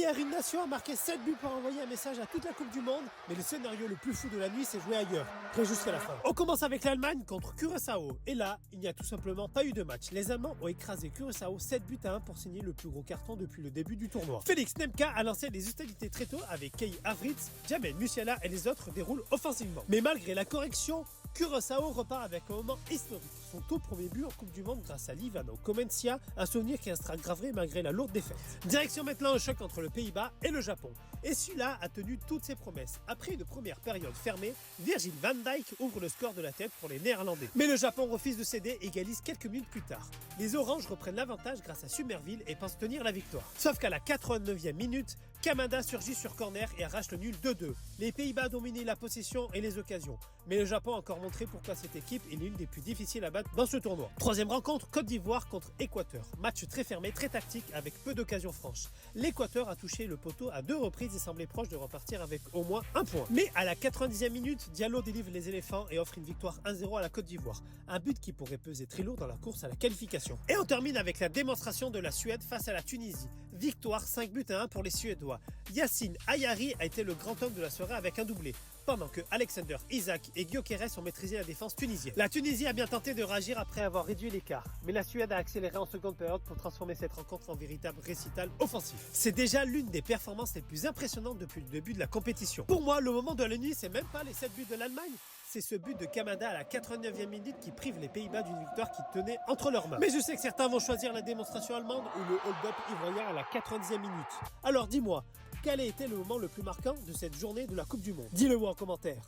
Hier, une nation a marqué 7 buts pour envoyer un message à toute la Coupe du Monde, mais le scénario le plus fou de la nuit s'est joué ailleurs, près jusqu'à la fin. On commence avec l'Allemagne contre Curaçao, et là, il n'y a tout simplement pas eu de match. Les Allemands ont écrasé Curaçao 7 buts à 1 pour signer le plus gros carton depuis le début du tournoi. Félix Nemka a lancé les hostilités très tôt avec Kei Havertz, Jamel Musiala et les autres déroulent offensivement. Mais malgré la correction, Curaçao repart avec un moment historique. Son tout premier but en Coupe du Monde grâce à Livano Comencia, un souvenir qui restera gravé malgré la lourde défaite. Direction maintenant un choc entre le Pays-Bas et le Japon. Et celui-là a tenu toutes ses promesses. Après une première période fermée, Virgil van Dijk ouvre le score de la tête pour les Néerlandais. Mais le Japon refuse de céder et égalise quelques minutes plus tard. Les Oranges reprennent l'avantage grâce à Summerville et pensent tenir la victoire. Sauf qu'à la 89e minute, Kamada surgit sur corner et arrache le nul 2-2. Les Pays-Bas dominent la possession et les occasions. Mais le Japon a encore montré pourquoi cette équipe est l'une des plus difficiles à battre dans ce tournoi. Troisième rencontre, Côte d'Ivoire contre Équateur. Match très fermé, très tactique, avec peu d'occasions franches. L'Équateur a touché le poteau à 2 reprises et semblait proche de repartir avec au moins un point. Mais à la 90e minute, Diallo délivre les éléphants et offre une victoire 1-0 à la Côte d'Ivoire. Un but qui pourrait peser très lourd dans la course à la qualification. Et on termine avec la démonstration de la Suède face à la Tunisie. Victoire 5 buts à 1 pour les Suédois. Yacine Ayari a été le grand homme de la soirée avec un doublé, pendant que Alexander Isak et Gyökeres ont maîtrisé la défense tunisienne. La Tunisie a bien tenté de réagir après avoir réduit l'écart, mais la Suède a accéléré en seconde période pour transformer cette rencontre en véritable récital offensif. C'est déjà l'une des performances les plus impressionnantes depuis le début de la compétition. Pour moi, le moment de la nuit, c'est même pas les 7 buts de l'Allemagne, c'est ce but de Kamada à la 89e minute qui prive les Pays-Bas d'une victoire qui tenait entre leurs mains. Mais je sais que certains vont choisir la démonstration allemande ou le hold-up ivoirien à la 90e minute. Alors dis-moi, quel a été le moment le plus marquant de cette journée de la Coupe du Monde? Dis-le moi en commentaire.